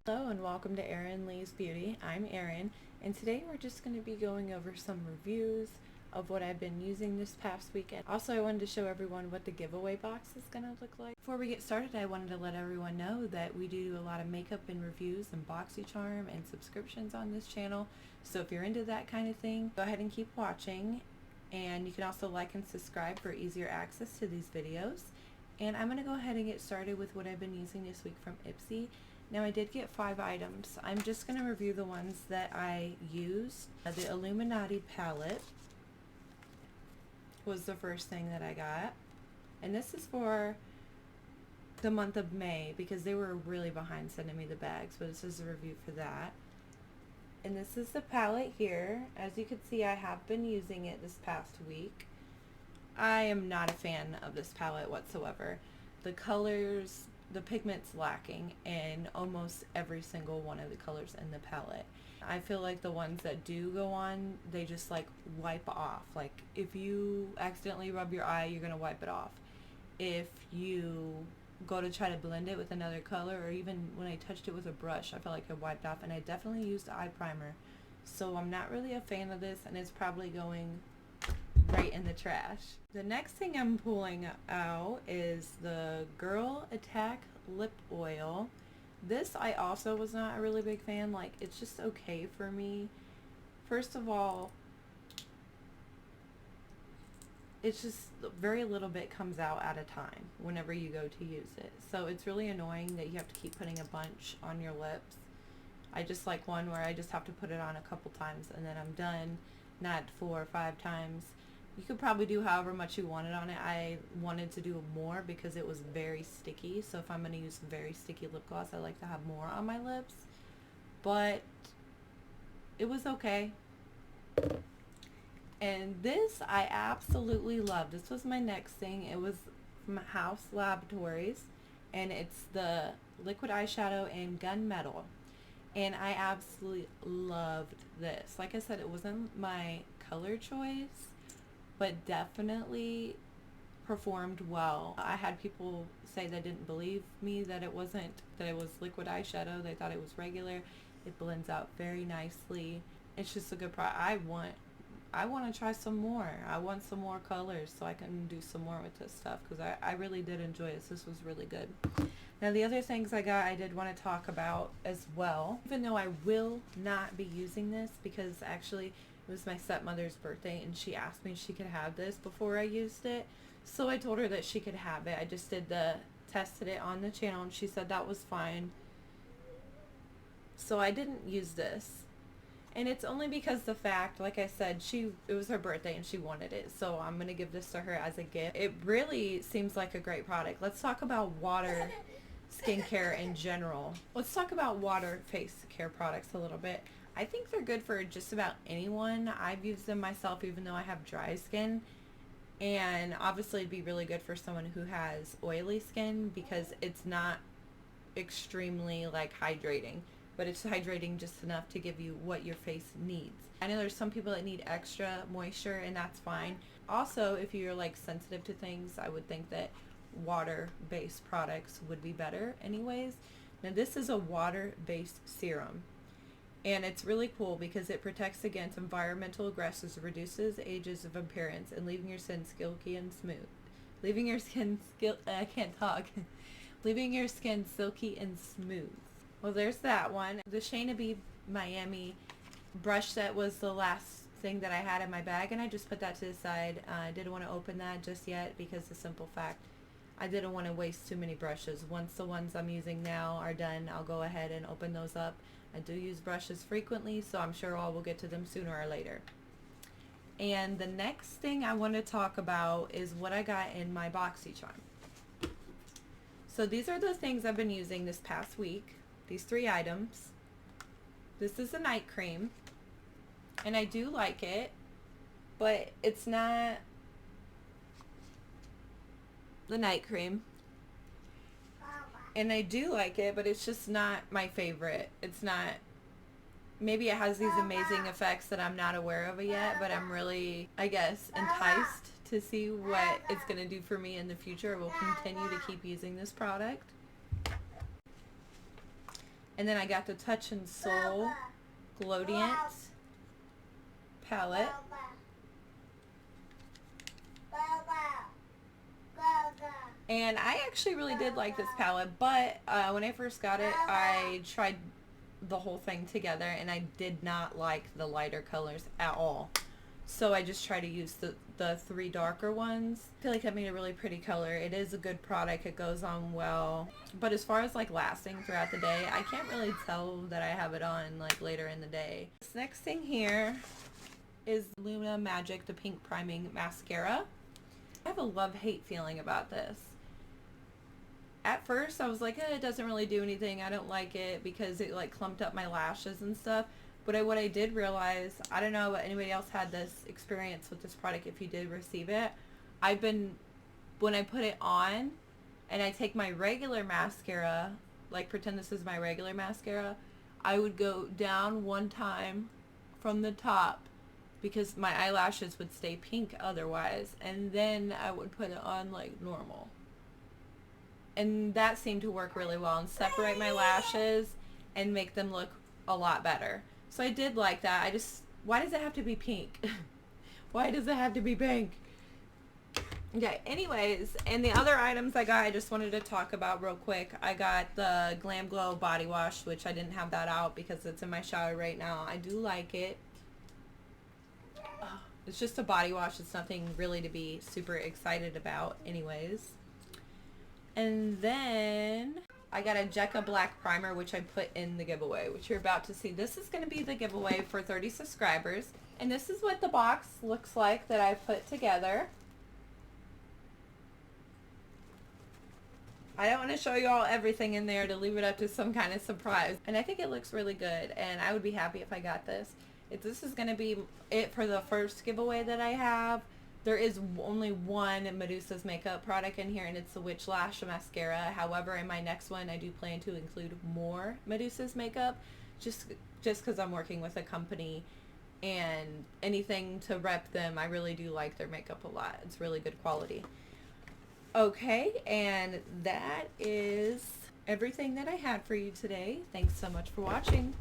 Hello and welcome to Erin Lee's Beauty. I'm Erin, and today we're just going to be going over some reviews of what I've been using this past weekend. Also, I wanted to show everyone what the giveaway box is going to look like. Before we get started, I wanted to let everyone know that we do a lot of makeup and reviews and BoxyCharm and subscriptions on this channel. So if you're into that kind of thing, go ahead and keep watching. And you can also like and subscribe for easier access to these videos. And I'm going to go ahead and get started with what I've been using this week from Ipsy. Now I did get 5 items. I'm just going to review the ones that I used. The Illuminati palette was the first thing that I got. And this is for the month of May because they were really behind sending me the bags, but this is a review for that. And this is the palette here. As you can see, I have been using it this past week. I am not a fan of this palette whatsoever. The colors, the pigment's lacking in almost every single one of the colors in the palette. I feel like the ones that do go on, they just like wipe off. Like if you accidentally rub your eye, you're gonna wipe it off. If you go to try to blend it with another color, or even when I touched it with a brush, I felt like it wiped off. And I definitely used eye primer, so I'm not really a fan of this, and it's probably going right in the trash. The next thing I'm pulling out is the Girl Attack lip oil. This I also was not a really big fan. Like, it's just okay for me. First of all, it's just very little bit comes out at a time whenever you go to use it. So it's really annoying that you have to keep putting a bunch on your lips. I just like one where I just have to put it on a couple times and then I'm done, not 4 or 5 times. You could probably do however much you wanted on it. I wanted to do more because it was very sticky. So if I'm going to use very sticky lip gloss, I like to have more on my lips. But it was okay. And this I absolutely love. This was my next thing. It was from Haus Laboratories. And it's the liquid eyeshadow in Gunmetal. And I absolutely loved this. Like I said, it wasn't my color choice, but definitely performed well. I had people say they didn't believe me that it was liquid eyeshadow. They thought it was regular. It blends out very nicely. It's just a good product. I want to try some more. I want some more colors so I can do some more with this stuff because I really did enjoy this. This was really good. Now the other things I got, I did want to talk about as well. Even though I will not be using this because actually it was my stepmother's birthday and she asked me if she could have this before I used it. So I told her that she could have it. I just tested it on the channel and she said that was fine. So I didn't use this. And it's only because the fact, like I said, it was her birthday and she wanted it. So I'm going to give this to her as a gift. It really seems like a great product. Let's talk about water skincare in general. Let's talk about water face care products a little bit. I think they're good for just about anyone. I've used them myself even though I have dry skin. And obviously it'd be really good for someone who has oily skin because it's not extremely like hydrating, but it's hydrating just enough to give you what your face needs. I know there's some people that need extra moisture and that's fine. Also, if you're like sensitive to things, I would think that water-based products would be better anyways. Now this is a water-based serum. And it's really cool because it protects against environmental aggressors, reduces ages of appearance, and leaving your skin silky and smooth. Leaving your skin I can't talk. Leaving your skin silky and smooth. Well, there's that one. The Shayna B Miami brush set was the last thing that I had in my bag, and I just put that to the side. I didn't want to open that just yet because the simple fact I didn't want to waste too many brushes. Once the ones I'm using now are done, I'll go ahead and open those up. I do use brushes frequently, so I'm sure I will get to them sooner or later. And the next thing I want to talk about is what I got in my BoxyCharm. So these are the things I've been using this past week. These 3 items. This is a night cream, and I do like it, but it's not the night cream. And I do like it, but it's just not my favorite. It's not, maybe it has these amazing effects that I'm not aware of yet, but I'm really, I guess, enticed to see what it's going to do for me in the future. I will continue to keep using this product. And then I got the Touch in Sol Glowdient palette. And I actually really did like this palette, but when I first got it, I tried the whole thing together and I did not like the lighter colors at all. So I just try to use the three darker ones. I feel like that made a really pretty color. It is a good product. It goes on well. But as far as like lasting throughout the day, I can't really tell that I have it on like later in the day. This next thing here is Luna Magic, the Pink Priming Mascara. I have a love-hate feeling about this. At first I was like, it doesn't really do anything. I don't like it because it like clumped up my lashes and stuff. But what I did realize, I don't know if anybody else had this experience with this product if you did receive it. When I put it on and I take my regular mascara, like pretend this is my regular mascara, I would go down one time from the top because my eyelashes would stay pink otherwise. And then I would put it on like normal. And that seemed to work really well and separate my lashes and make them look a lot better. So I did like that. Why does it have to be pink? Why does it have to be pink? Okay, anyways, and the other items I got, I just wanted to talk about real quick. I got the Glam Glow body wash, which I didn't have that out because it's in my shower right now. I do like it. It's just a body wash. It's nothing really to be super excited about anyways. And then I got a Jekka Black Primer, which I put in the giveaway, which you're about to see. This is going to be the giveaway for 30 subscribers. And this is what the box looks like that I put together. I don't want to show you all everything in there to leave it up to some kind of surprise. And I think it looks really good, and I would be happy if I got this. This is going to be it for the first giveaway that I have. There is only one Medusa's makeup product in here, and it's the Witch Lash Mascara. However, in my next one, I do plan to include more Medusa's makeup, just because I'm working with a company, and anything to rep them, I really do like their makeup a lot. It's really good quality. Okay, and that is everything that I had for you today. Thanks so much for watching.